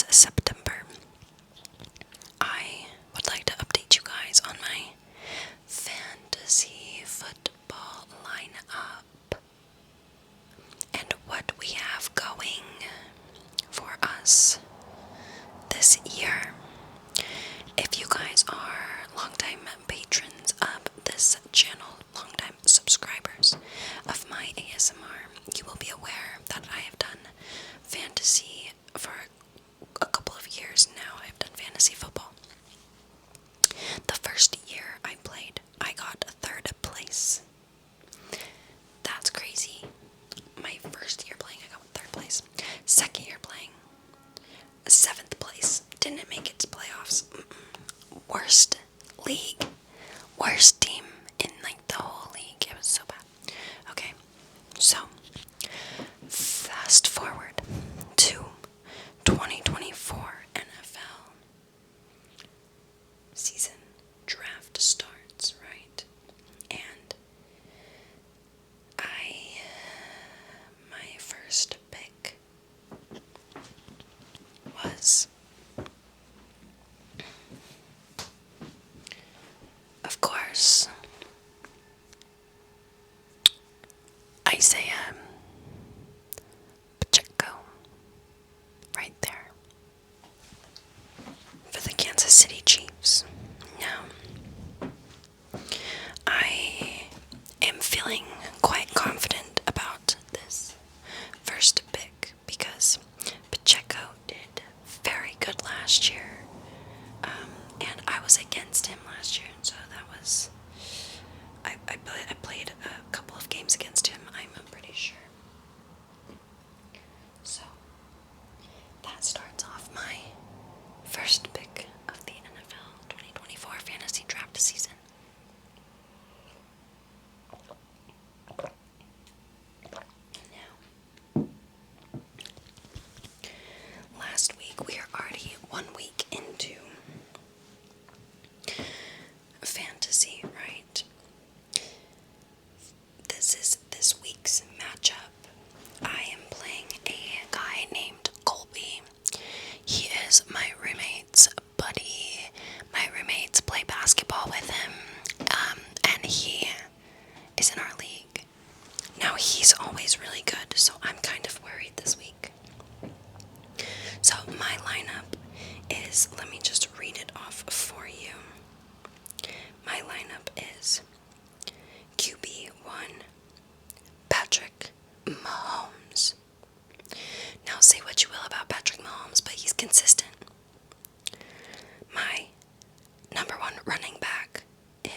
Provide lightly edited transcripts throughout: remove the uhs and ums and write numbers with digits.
this September, I would like to update you guys on my fantasy football lineup and what we have going for us this year. If you guys are longtime patrons of this channel, longtime subscribers of my ASMR, you will be aware that I have done fantasy for a couple of years now. I've done fantasy football. The first year I played, I got third place. That's crazy. My first year playing, I got third place. Second year playing, 7th place. Didn't make it to playoffs. Worst league. Worst team in like the whole league. It was so bad. Okay, so fast forward to 2024 NFL season. Draft starts, right? And my first pick was, of course, Isaiah Pacheco, right there, for the Kansas City Chiefs. Now, I am feeling quite confident about this first pick because Pacheco did very good last year, and I was against him last year, and so that was, I played a couple of games against him, I'm pretty sure. So, that starts off my first pick of the NFL 2024 fantasy draft season. Now, last week, we are already 1 week into fantasy, right? This is this week's matchup. I am playing a guy named Colby. He is my roommate's buddy. My roommates play basketball with him, and he is in our league. Now, he's always really good, so I'm kind of worried this week. So my lineup is, let me just read it off for you. My lineup is QB1, Patrick Mahomes. Now, say what you will about Patrick Mahomes, but he's consistent. My number 1 running back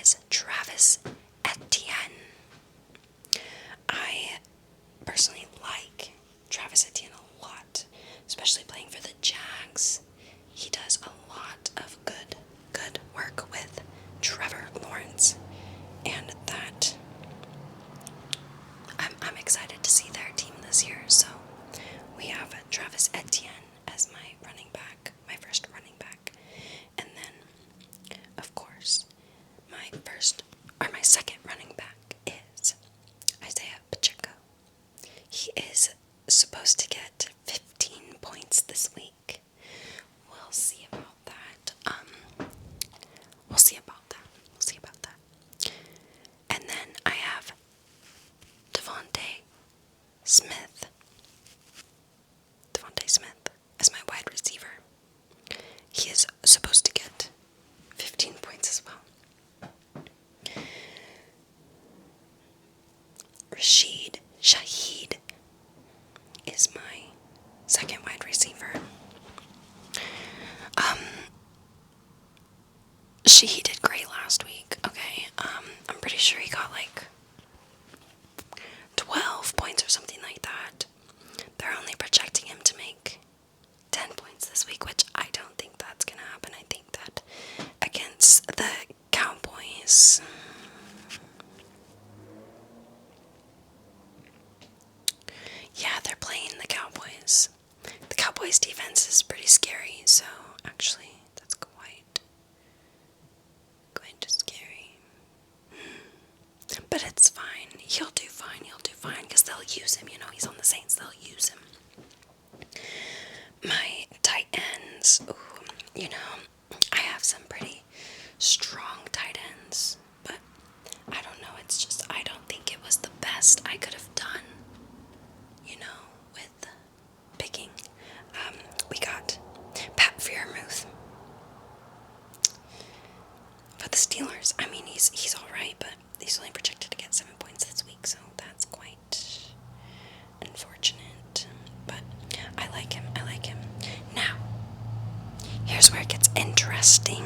is Travis Etienne. I personally like Travis Etienne a lot, especially playing for the Jags. He does a lot of good work with Trevor Lawrence, and that I'm excited to see their team this year. So we have Travis Etienne as my running back, my first running back, and then of course my second running back is Isaiah Pacheco. He is supposed to get 15 points this week. We'll see about that. We'll see about that. And then I have Devontae Smith as my wide receiver. He is supposed to get 15 points as well. Rashid Shaheed is my second wide receiver. He did great last week, okay? I'm pretty sure he got like 12 points or something like that. They're only projecting him to make 10 points this week, which I don't think that's gonna happen. I think that against the Cowboys, yeah, they're playing the Cowboys. The Cowboys defense is pretty scary, so actually that's quite scary. But it's fine. He'll do fine, because they'll use him, he's on the Saints, they'll use him. My tight end investing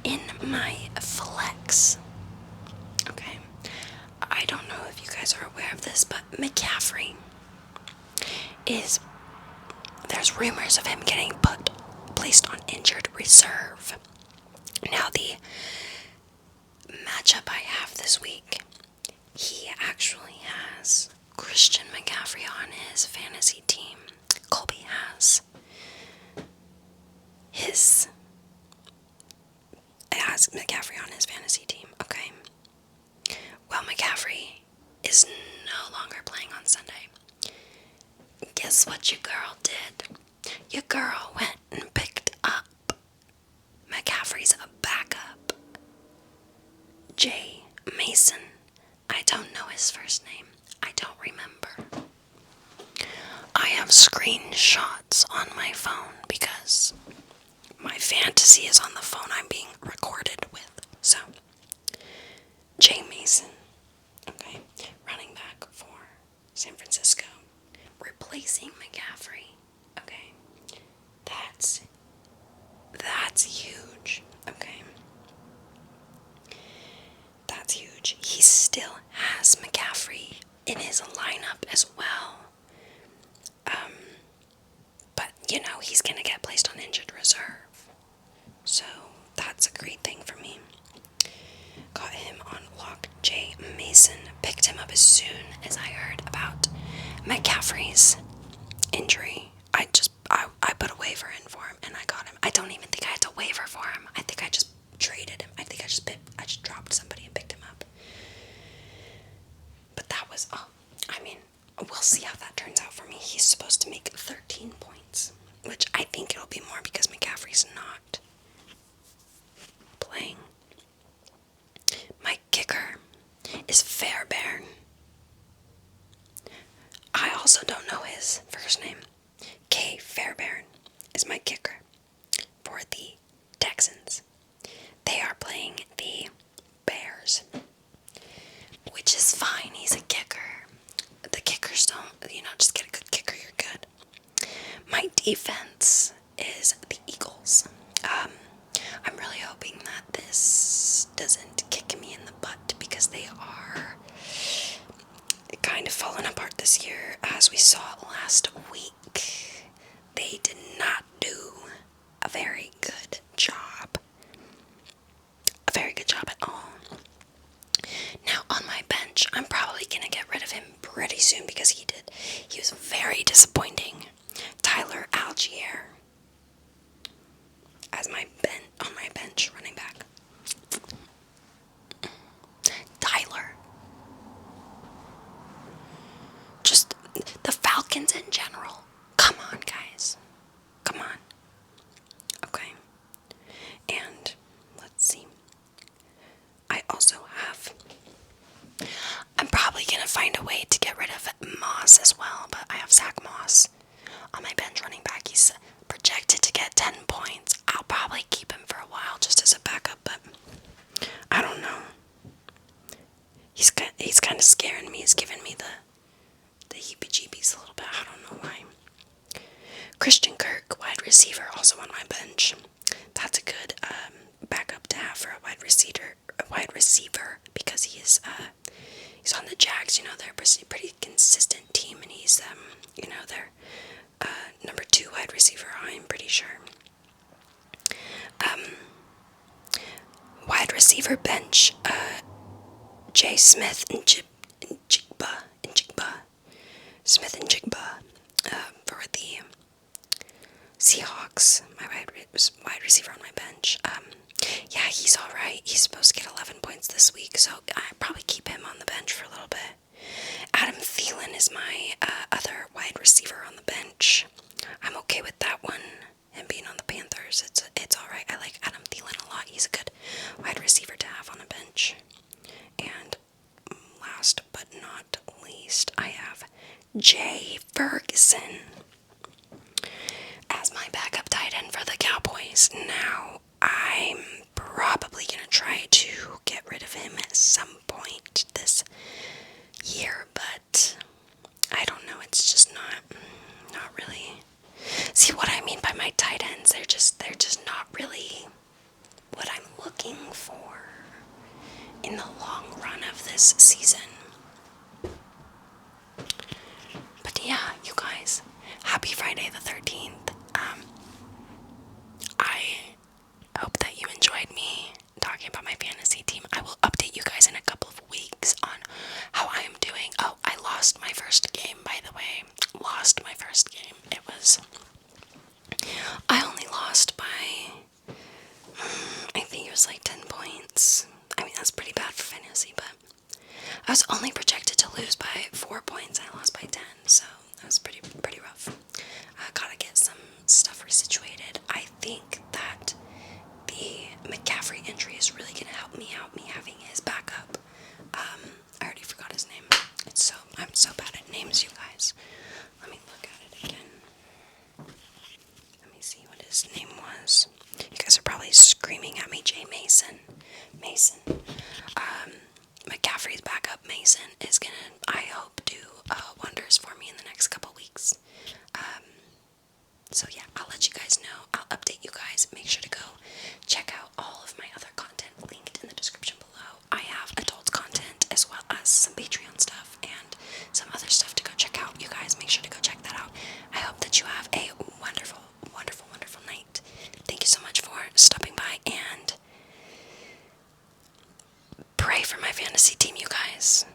in my flex. Okay, I don't know if you guys are aware of this, but McCaffrey there's rumors of him getting placed on injured reserve. Now, the matchup I have this week, he actually has Christian McCaffrey on his fantasy team. Colby has McCaffrey on his fantasy team, okay? Well, McCaffrey is no longer playing on Sunday. Guess what your girl did? Your girl went and picked up McCaffrey's backup, Jay Mason. I don't know his first name. I don't remember. I have screenshots on my phone because my fantasy is on the phone I'm being recorded with. So, Jay Mason, okay, running back for San Francisco, replacing McCaffrey, okay, that's huge, okay, that's huge. He still has McCaffrey in his lineup as well, but, he's gonna get placed on injured reserve, so that's a great thing for me. Got him on lock. Jay Mason, picked him up as soon as I heard about McCaffrey's injury. I put a waiver in for him and I got him. I don't even think I had to waiver for him. I think I just traded him. I think I just dropped somebody and picked him up. But that was, we'll see how that turns out for me. He's supposed to make 13 points, which I think it'll be more because McCaffrey's not playing. My kicker is Fairbairn. I also don't know his first name. K. Fairbairn is my kicker for the Texans. They are playing the Bears, which is fine. He's a kicker. The kickers don't, just get a good kicker, you're good. My defense is the Eagles. I'm really hoping that this doesn't kick me in the butt because they are kind of falling apart this year, as we saw last week. They did not do a very good job. A very good job at all. Now, on my bench, I'm probably going to get rid of him pretty soon because he was very disappointing. Tyler Algier as on my bench running back. Tyler. Just the Falcons in general. Come on, guys. Come on. Okay. And let's see. I'm probably going to find a way to get rid of Moss as well, but I have Zach Moss on my bench running back. He's projected to get 10 points. I'll probably keep him for a while just as a backup, but I don't know. He's kind of scaring me. He's giving me the heebie-jeebies a little bit. I don't know why. Christian Kirk, wide receiver, also on my bench. That's a good backup to have for a wide receiver because he's on the Jags. They're a pretty consistent team, and he's their number 2 wide receiver, I'm pretty sure. Wide receiver bench, Jay Smith and Jigba. Smith and Jigba for the Seahawks, my wide receiver on my bench. Yeah, he's alright. He's supposed to get 11 points this week, so I probably keep him on the bench for a little bit. Adam Thielen is my other wide receiver on the bench. I'm okay with that one, him being on the Panthers. It's alright. I like Adam Thielen a lot. He's a good wide receiver to have on a bench. And last but not least, I have Jay Ferguson as my backup tight end for the Cowboys. Now, I'm probably going to try to get rid of him at some point this year, but I don't know. It's just not really. See what I mean by my tight ends? They're just not really that I'm looking for in the long run of this season. But yeah, you guys, happy Friday the 13th. I hope that you enjoyed me talking about my fantasy team. I will update you guys in a couple of weeks on how I am doing. Oh, I lost my first game, by the way. Lost my first game. I only lost by, I think it was like 10 points. I mean, that's pretty bad for fantasy, but I was only projected to lose by 4 points. I lost by 10, so that was pretty rough. I gotta get some stuff resituated. I think that the McCaffrey injury is really gonna help me out, me having his backup. I already forgot his name. I'm so bad at names, you guys. Let me look at it again. Let me see what his name was. You guys are probably screaming at me, Jay Mason. McCaffrey's backup, Mason, is gonna, I hope, do wonders for me in the next couple weeks. So yeah, I'll let you guys know. I'll update you guys. Make sure to go check out all of my other content linked in the description below. I have adult content as well as some Patreon stuff and some other stuff to go check out. You guys, make sure to go check that out. I hope that you have a wonderful, wonderful, wonderful night. Thank you so much for stopping by, and pray for my fantasy team, you guys.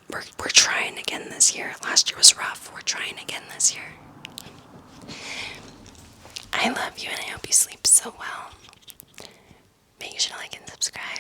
We're trying again this year. Last year was rough. We're trying again this year. I love you, and I hope you sleep so well. Make sure to like and subscribe.